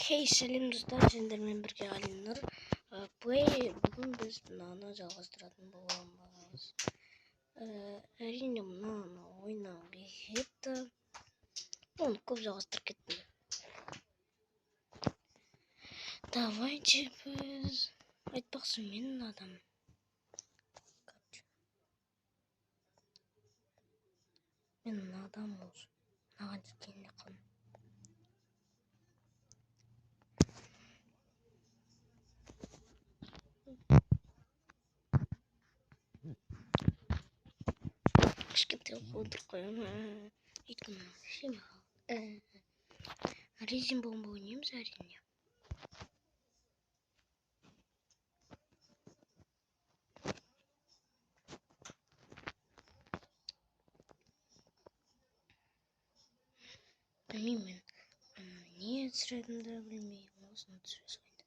Hey сәлем достар, сендермен бірге Алинұр. Бүгін біз мынаны жалғастыратын боламыз. Әрине мынаны ойнау бекетті. Оны көп жалғастырып кеттім. Давайте біз айтпақшы менің адам. Менің адам осы. Маған деткенде қылым. Кішкентай отырып қоямын. Өйткені резин бомба ойнаймыз әрине. Білмеймін, не түсіретінді білмеймін, осыны түсіре салайын.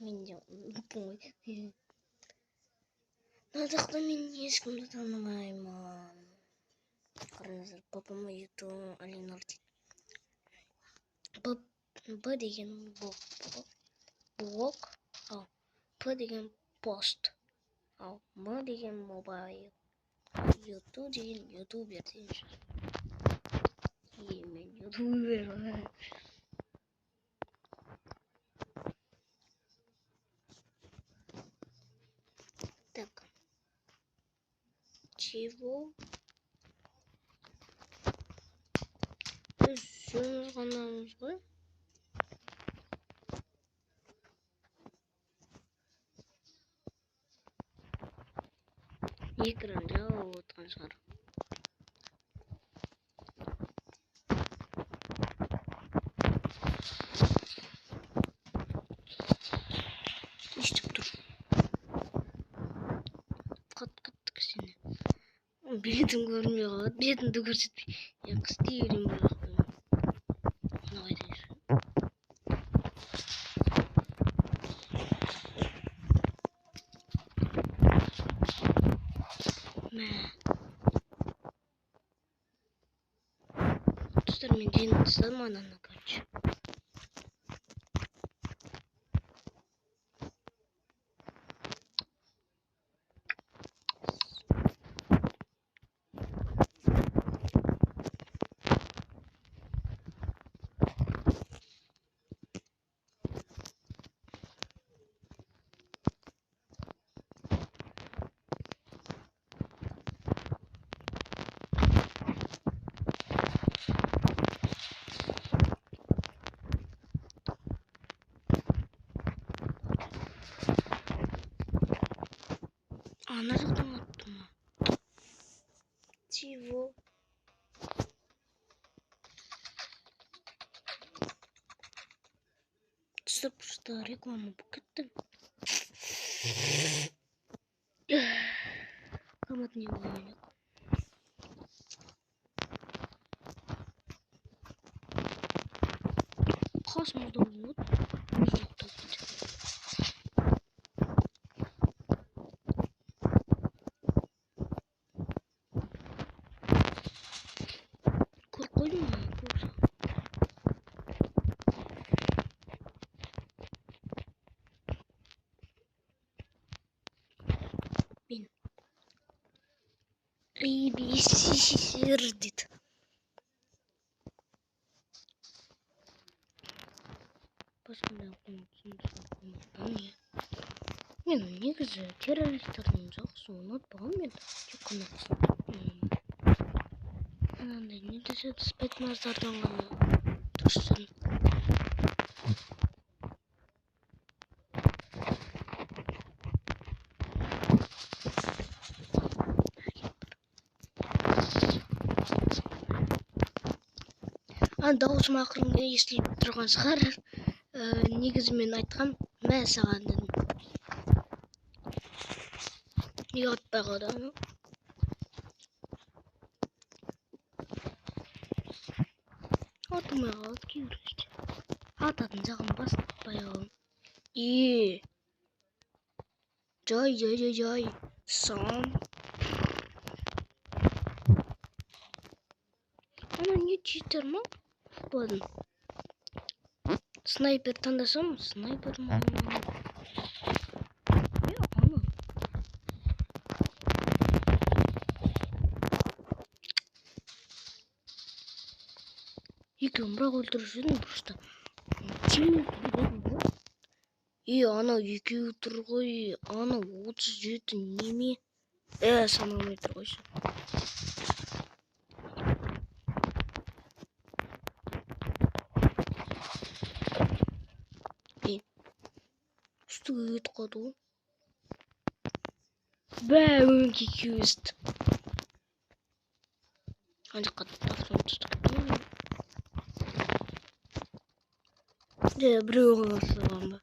Мен де ұмыттым ғой. Надақта мен ешкімді танымаймын. Қараңыздар, папама ютуб Алинұр дейді. Б деген блог, ал П деген пост, ал М деген мобайл. Ютуб деген ютубер дейміз. Мен ютубер. Так. Чего? Біз сөз ғанамыз ғой. Экран жауып отқан шығар. Естіп тұр. Қатты кісені. Бетім көрінбей қалады. Бетімді көрсетпей. Я қыстай берейін бірақ. Мына қайда жүр. Достар, мен жеңіп тастадым ананы, короче. Ана жақтан атты ма? Чего? Достар, просто реклама болып кетті. Қамат не болайын. Қасымызда болады. Көріп қойдың ба? Мен ABC дейді. Басқандай қоймын. Мен негізі террористердің жақсы ұнатпаған мен. Тек қана анандай не деседі, спецназдардан ғана дұрыстын. Даусым ақырын естіліп тұрған шығар. Негізі мен айтқам, мә саған дедім. Неге атпай қалды ана? Атылмай қалды кейбір кезде. Ататын жағын бастықпай қалдым. Жай. Сан. Ана не читер ма? Ладно. Снайпер таңдасам, снайпер ма? Екеуін бірақ өлтіріп жібердім просто. Анау екеуі тұр ғой. Анау 37 неме? Санамай тұр қойшы. Үстіге кетіп қалды ғой. Өңкей кеуісті. Ана жаққа таптым тұстық. Біреу қаласыған ба.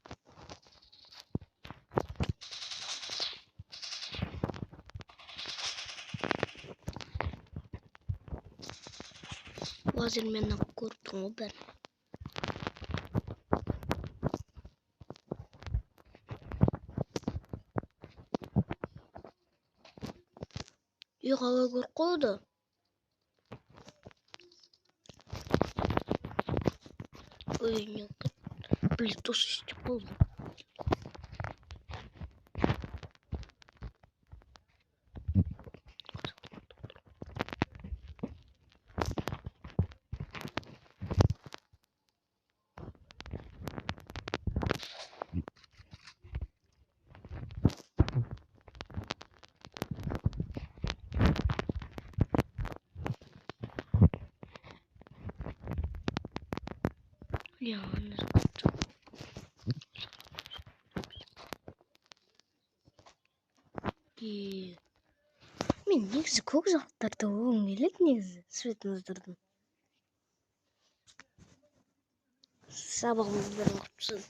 Лазермен ақ көріп тұрмын ғой бәрін. Қалай көріп қойды? Ой, не блин, тоже істеп болдым. Мен негізі көк жақтарды оғым келеді негізі. Светін өздірдім. Сабағымыз бәрін құпсын.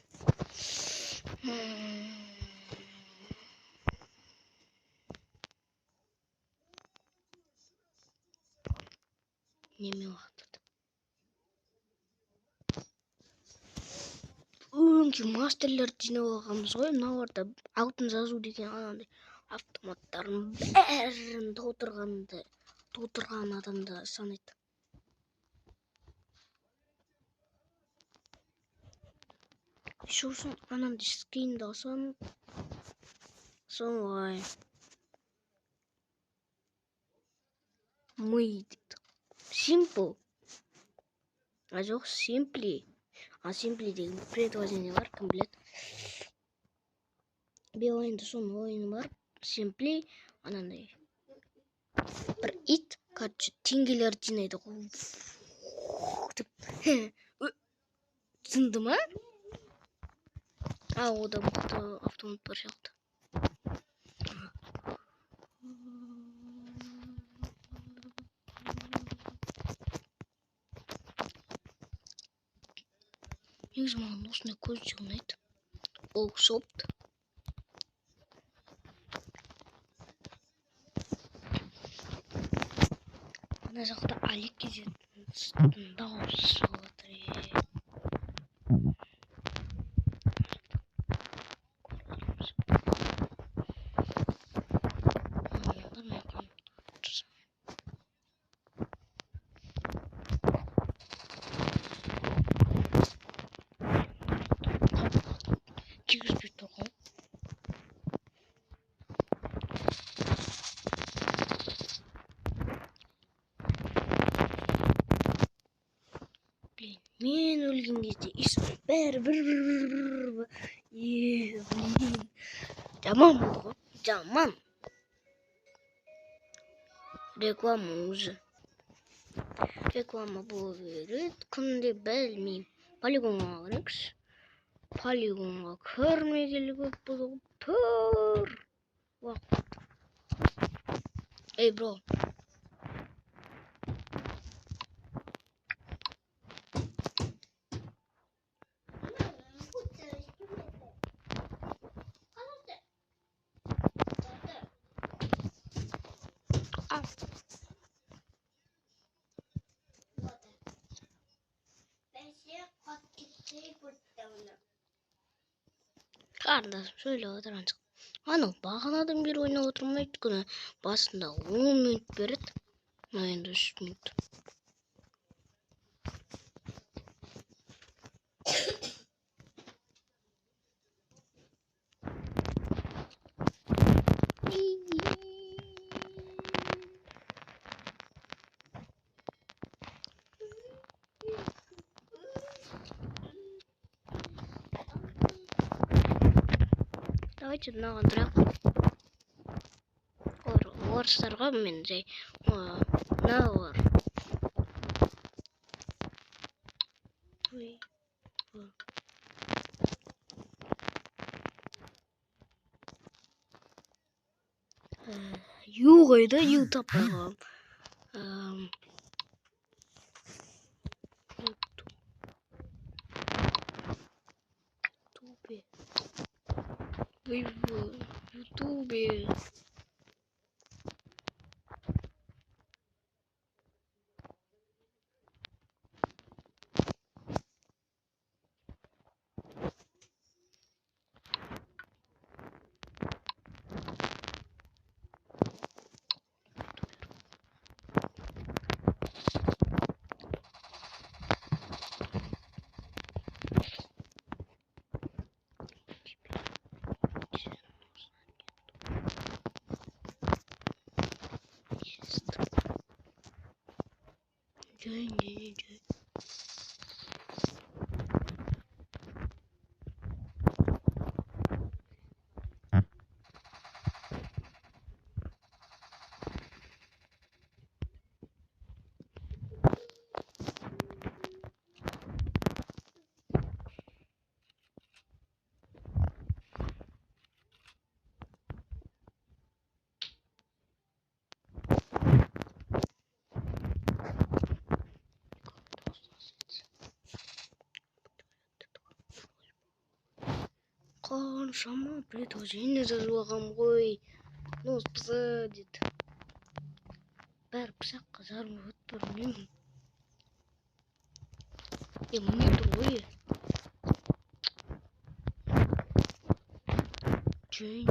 Неме уақытыды. Өңкей мастерлерді жинап алғанбыз ғой. Мыналарда алтын жазу деген анандай автоматтарын бәрін толтырған адамды санайды. Еще соң анамды скринді алсам, солай мы дейді. Simple. А жоқ, simply. Simply деген предложение бар, кім біледі. Белайында соның ойыны бар. Simply, анандай. Бір ит, короче, теңгелерді жинайды ғой. Сынды ма? Одан мықты автомат бар сияқты. Негізі маған осындай көздер ұнайды. Ол шопты. Ана жақта Алик кезетін дауыс шығып жатыр. Мен өлген кезде бәрі бір. Жаман болды ғой. Жаман. Реклама уже. Реклама болу керек. Күнде білмеймін. Полигонға қарайықшы. Полигонға көрмегелі көп болды. Пыр. Уақыт. Ей, бро. Қарындасым сөйлеп отырған жоқ. Анау бағанадан бері ойнап отырмайды күні. Басында 10 минут береді. Мына енді 3 минут. Давайте нагандырақ. Орыстарға мен жай нағыр. Ю қайда, ю таппағам. Ютубе. Join. Қаншама предложение жазып алғам ғой. Носпызы деді. Бәрі пышаққа жарым өт тұр, білмеймін. Міне тұр ғой. Join.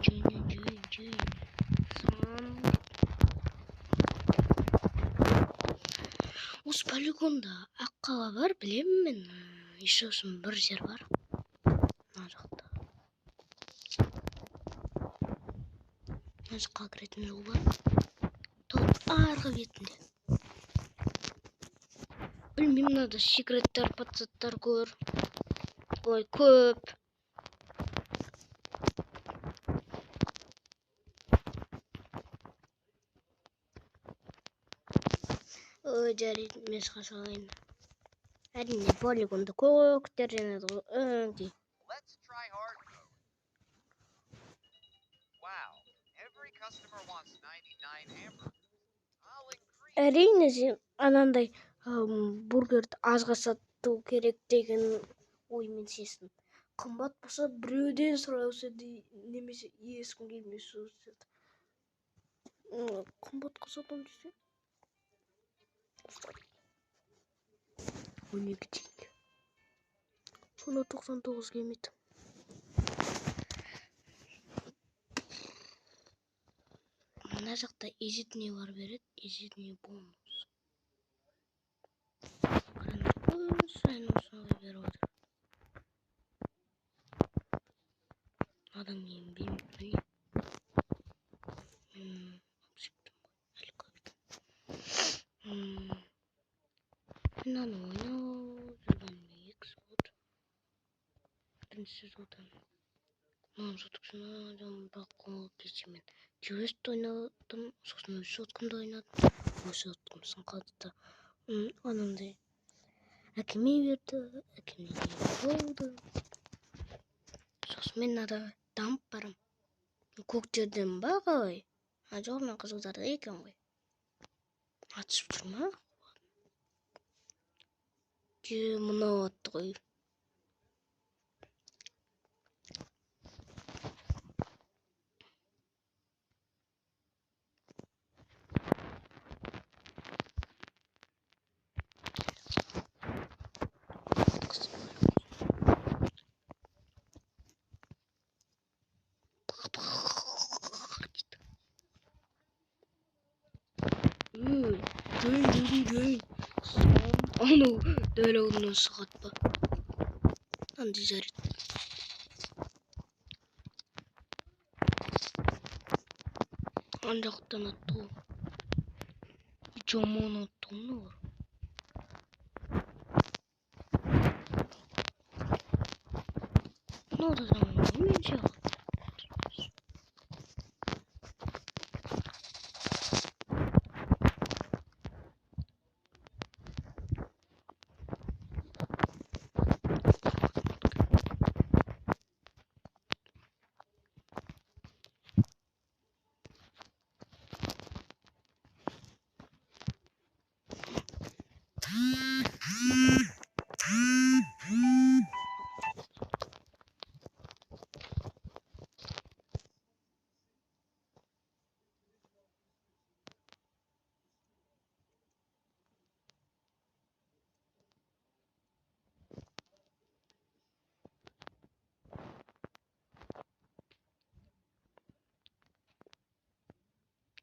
Осы полигонда аққала бар, білемін мен. Еще сосын бір жер бар. Мына жақта. Мына жаққа кіретін жол бар. Топ арғы бетінде. Білмеймін, мынада секреттер, пацаттар көп. Ой, көп. Ой, жарайды, мен шыға салайын. Әрине, полигонда көктер жанады ғой, өңдей. Әрине, сен анандай бургерді азға сату керек деген оймен сесін. Қымбат болса біреуден сұраусы немесе ешкім келмесе. Қымбатқа сатам десе. 12 теңге. Соны 99 келмейді. Мына жақта ежетінелер береді, ежетіне бонус. Сайын осынға беріп отыр. Адам кейін білмей. Әлі көптім. Мынаны ойнау жүргенме Xbox. Бірінші жылдан. Соткысына баққол кешімен. Тюест ойнадым, сосын өз соткымды ойнадым. Өз соткымсын қалды да. Анандай. Әкеме берді, әкеме болды. Сосын мен ада дамып барым. Көктерден ба қалай? Жоқ, мен қызылдарда екен ғой. Атышып жүр ма? Мынау атты ғой. Join. Анау дәл алдынан шығады ба? Андай жарайды. Ан жақтан атты ғой. Жаман атты ғой мыналар. Мынау да жаман ғой, мен сияқты.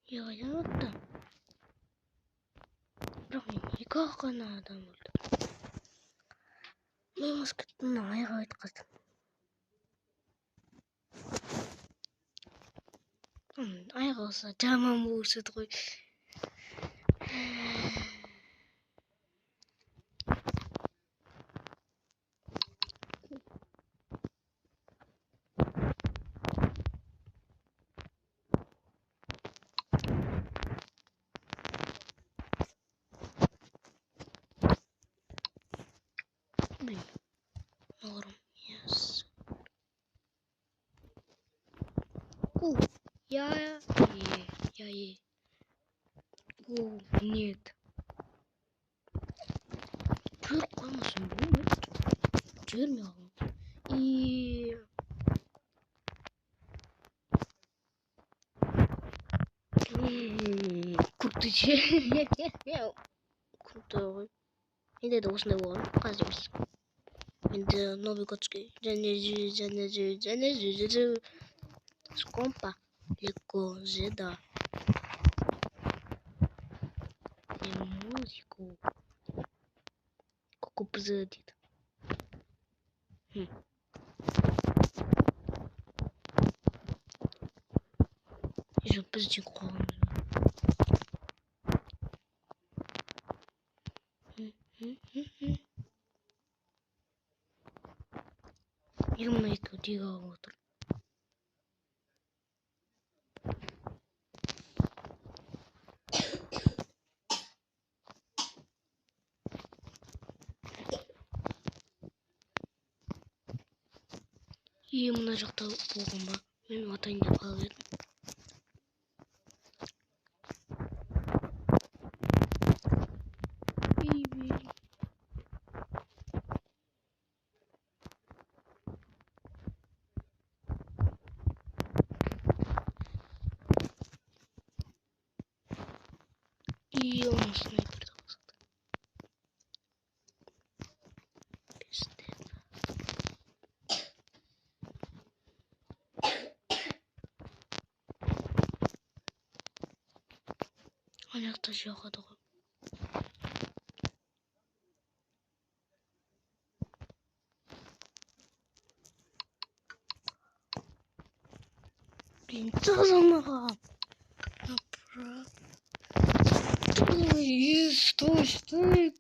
Я ұяттым. Бірақ мен 2-ақ қана адам өлдім. Мен москиттің аяғы айтқыздым. Аяғы olsa жаман болушы еді ғой. Блин, норм, yes. Я. Нет. Çocuk kalmasın bu. Çığırmayalım. Kurtucu. Kurtucu. Yine de olsun da bu. Kazıyoruz. Şimdi nowy kocki. Janezi. Скомпа. Легко жеда. И музыку. Как позадит. И же позади колонны. Yılma kötü otur. И мына жақта болған ба? Мен атайын деп қалып едім. И он снайперді қосады. Пиздец. Ана жақта жағады ғой. Блин, тазамаған. Ой, стой.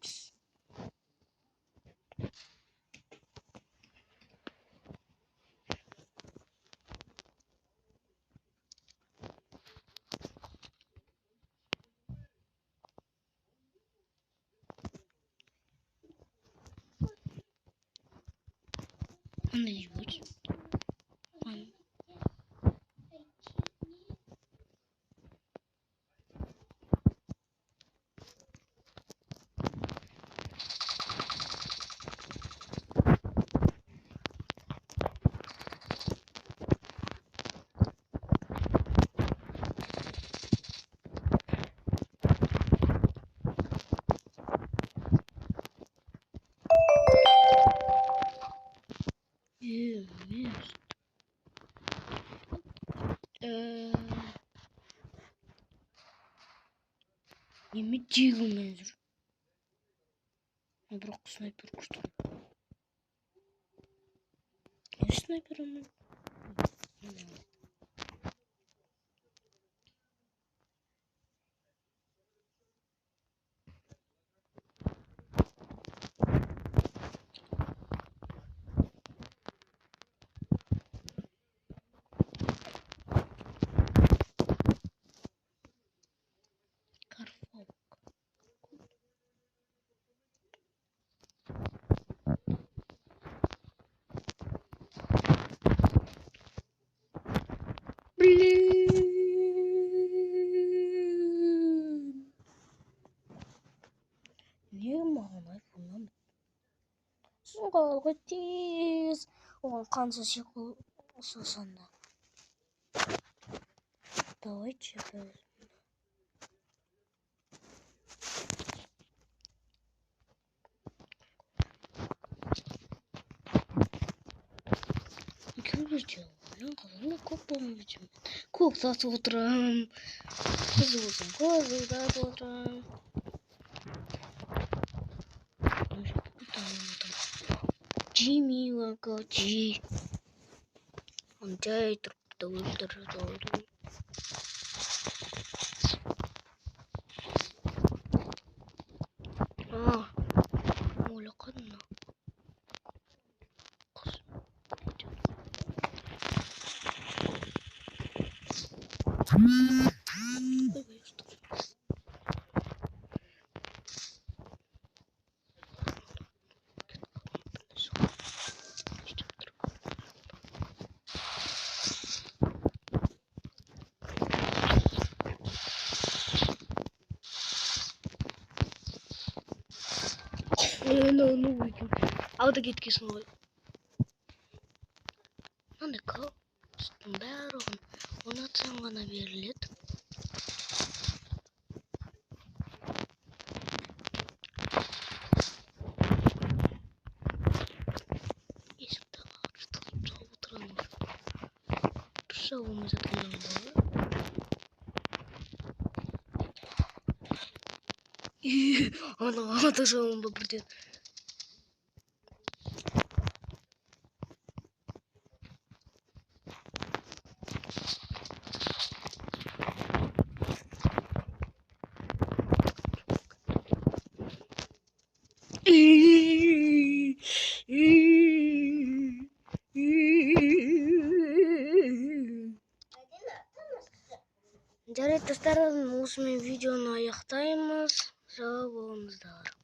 Андрей, неме жегумен жүр. Бірақ снайпер күшті. Не снайпер ма? Блин. Не маған айфоннан. Суға тез. Оған қанша шиқыл сосанда. Давайте біз. Көрдім. Мен қалында көп болмайтын. ұйықтатып отырамын. Біз болсын көзілдеп отырамын. Джимми Лагаджи. Он жай тұрыпты өлтірді алдым. Моля қанна. Ну выкинь. А вот гитки снова. Надо кал. Бәрін ұнатсаң ғана беріледі. Есікті ашытылып салып отырамыз. Тұрса болмай жатқан бала. Ана да жауын ба бірден. Жарайды достар, осымен видеоны аяқтаймыз. Сау болыңыздар.